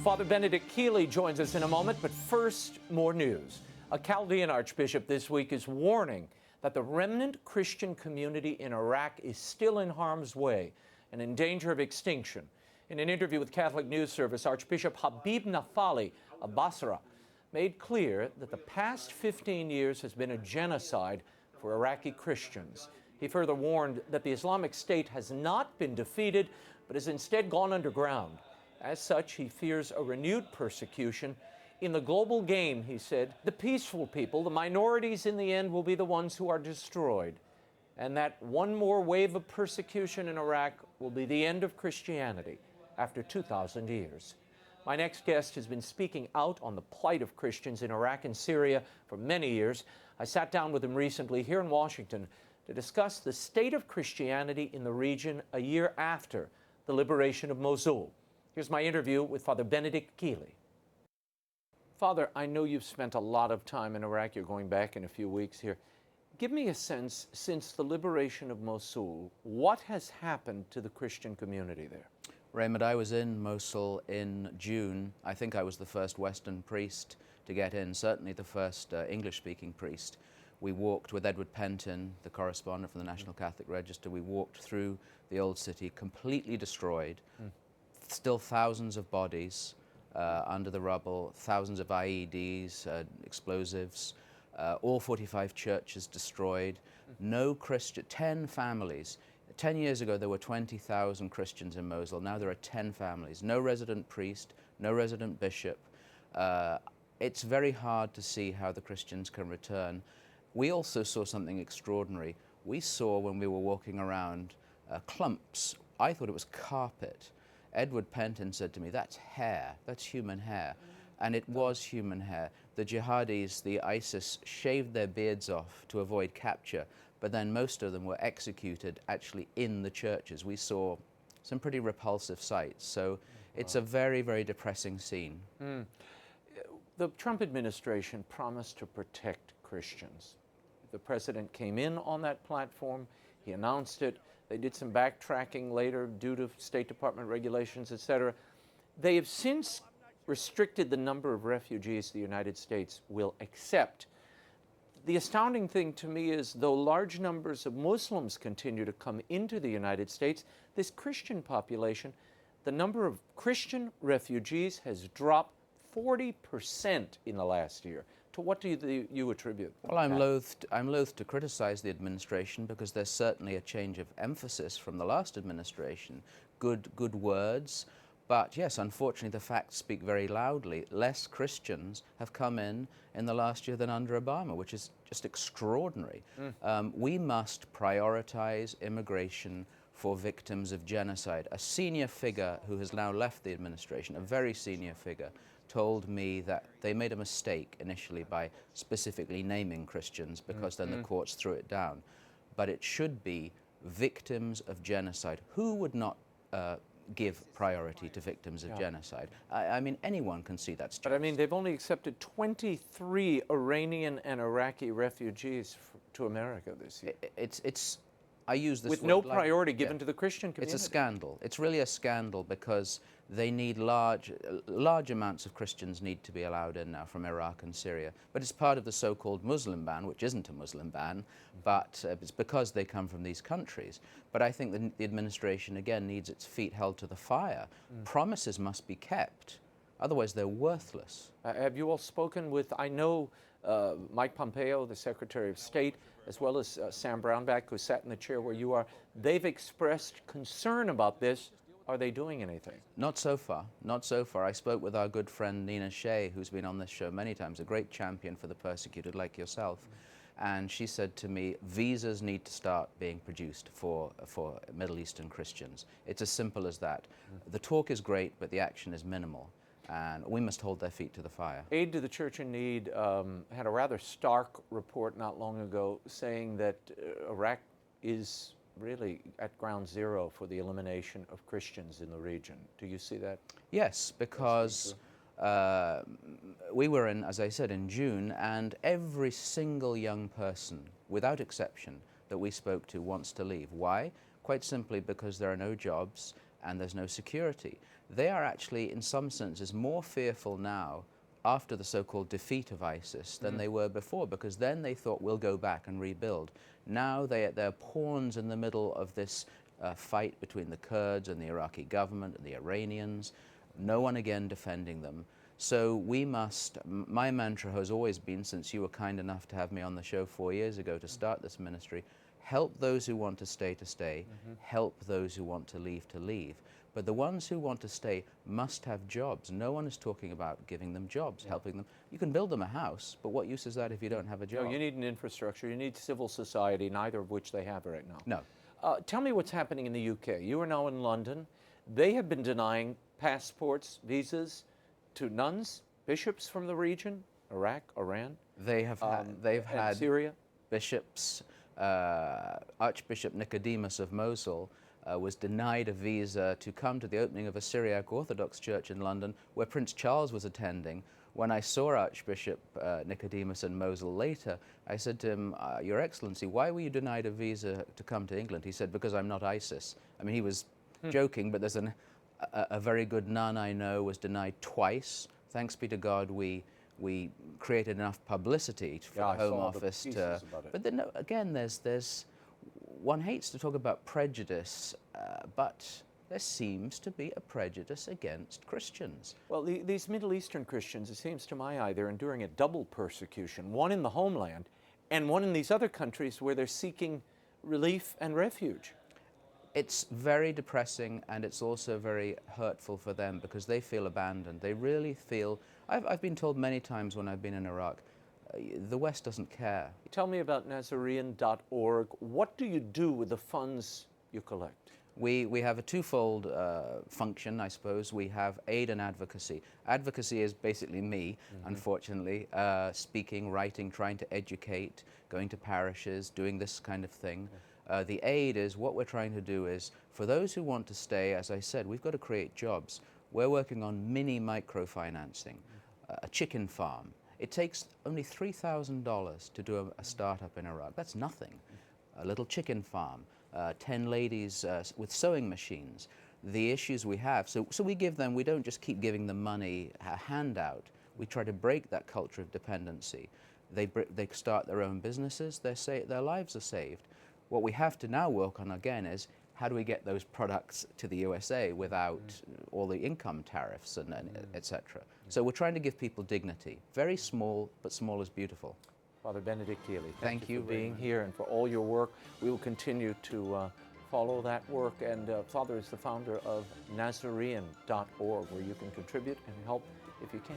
Father Benedict Kiely joins us in a moment, but first, more news. A Chaldean archbishop this week is warning that the remnant Christian community in Iraq is still in harm's way and in danger of extinction. In an interview with Catholic News Service, Archbishop Habib Nafali of Basra made clear that the past 15 years has been a genocide for Iraqi Christians. He further warned that the Islamic State has not been defeated, but has instead gone underground. As such, he fears a renewed persecution. In the global game, he said, the peaceful people, the minorities in the end, will be the ones who are destroyed. And that one more wave of persecution in Iraq will be the end of Christianity after 2,000 years. My next guest has been speaking out on the plight of Christians in Iraq and Syria for many years. I sat down with him recently here in Washington to discuss the state of Christianity in the region a year after the liberation of Mosul. Here's my interview with Father Benedict Kiely. Father, I know you've spent a lot of time in Iraq. You're going back in a few weeks here. Give me a sense, since the liberation of Mosul, what has happened to the Christian community there? Raymond, I was in Mosul in June. I think I was the first Western priest to get in, certainly the first English-speaking priest. We walked with Edward Pentin, the correspondent from the National Catholic Register. We walked through the old city, completely destroyed. Still thousands of bodies under the rubble, thousands of IEDs, explosives, all 45 churches destroyed. No Christian, 10 families. 10 years ago, there were 20,000 Christians in Mosul. Now there are 10 families. No resident priest, no resident bishop. It's very hard to see how the Christians can return. We also saw something extraordinary. We saw, when we were walking around, clumps. I thought it was carpet. Edward Pentin said to me, that's hair, that's human hair. And it was human hair. The jihadis, the ISIS, shaved their beards off to avoid capture, but then most of them were executed actually in the churches. We saw some pretty repulsive sights. So it's a very, very depressing scene. The Trump administration promised to protect Christians. The president came in on that platform. He announced it. They did some backtracking later due to State Department regulations, etc. They have since restricted the number of refugees the United States will accept. The astounding thing to me is, though large numbers of Muslims continue to come into the United States, this Christian population, the number of Christian refugees has dropped 40% in the last year. To what do you attribute? Well, I'm loath to criticize the administration, because there's certainly a change of emphasis from the last administration. Good words, but yes, unfortunately, the facts speak very loudly. Less Christians have come in the last year than under Obama, which is just extraordinary. We must prioritize immigration for victims of genocide. A senior figure who has now left the administration, a very senior figure, told me that they made a mistake initially by specifically naming Christians, because then the courts threw it down. But it should be victims of genocide. Who would not give priority to victims of genocide? I mean, anyone can see that's But I mean, they've only accepted 23 Iranian and Iraqi refugees to America this year. I use this with no priority given to the Christian community. It's a scandal. It's really a scandal, because they need large amounts of Christians need to be allowed in now from Iraq and Syria. But it's part of the so-called Muslim ban, which isn't a Muslim ban, but it's because they come from these countries. But I think the administration, again, needs its feet held to the fire. Promises must be kept. Otherwise, they're worthless. Have you all spoken with, I know, Mike Pompeo, the Secretary of State, as well as Sam Brownback, who sat in the chair where you are. They've expressed concern about this. Are they doing anything? Not so far. Not so far. I spoke with our good friend Nina Shea, who's been on this show many times, a great champion for the persecuted like yourself. And she said to me, visas need to start being produced for Middle Eastern Christians. It's as simple as that. The talk is great, but the action is minimal. And we must hold their feet to the fire. Aid to the Church in Need had a rather stark report not long ago saying that Iraq is really at ground zero for the elimination of Christians in the region. Do you see that? Yes, because we were in, as I said, in June, and every single young person, without exception, that we spoke to wants to leave. Why? Quite simply because there are no jobs and there's no security. they are actually, in some senses, more fearful now after the so-called defeat of ISIS than they were before, because then they thought, we'll go back and rebuild. Now they're pawns in the middle of this fight between the Kurds and the Iraqi government and the Iranians. No one again defending them. So we must, my mantra has always been, since you were kind enough to have me on the show 4 years ago to start this ministry, help those who want to stay, help those who want to leave. But the ones who want to stay must have jobs. No one is talking about giving them jobs, helping them. You can build them a house, but what use is that if you don't have a job? No, you need an infrastructure, you need civil society, neither of which they have right now. No. Tell me what's happening in the UK. You are now in London. They have been denying passports, visas to nuns, bishops from the region, Iraq, Iran. They've had Syria. Bishops. Archbishop Nicodemus of Mosul was denied a visa to come to the opening of a Syriac Orthodox church in London, where Prince Charles was attending. When I saw Archbishop Nicodemus in Mosul later, I said to him, Your Excellency, why were you denied a visa to come to England? He said, because I'm not ISIS. I mean, he was joking, but there's a very good nun I know was denied twice. Thanks be to God, we created enough publicity for the Home Office to. But then again, there's one hates to talk about prejudice, but there seems to be a prejudice against Christians. Well, these Middle Eastern Christians, it seems to my eye, they're enduring a double persecution, one in the homeland and one in these other countries where they're seeking relief and refuge. It's very depressing, and it's also very hurtful for them because they feel abandoned. They really feel, I've been told many times when I've been in Iraq, the West doesn't care. Tell me about Nazarene.org. What do you do with the funds you collect? We have a twofold function, I suppose. We have aid and advocacy. Advocacy is basically me, unfortunately, speaking, writing, trying to educate, going to parishes, doing this kind of thing. The aid is, what we're trying to do is, for those who want to stay, as I said, we've got to create jobs. We're working on mini microfinancing, a chicken farm. It takes only $3,000 to do a startup in Iraq. That's nothing. A little chicken farm, 10 ladies with sewing machines. The issues we have, so we give them, we don't just keep giving them money, a handout. We try to break that culture of dependency. They start their own businesses, their lives are saved. What we have to now work on again is, how do we get those products to the USA without all the income tariffs and et cetera? So we're trying to give people dignity. Very small, but small is beautiful. Father Benedict Kiely, thank you for being Raymond. here and for all your work. We will continue to follow that work. And Father is the founder of Nazarene.org, where you can contribute and help if you can.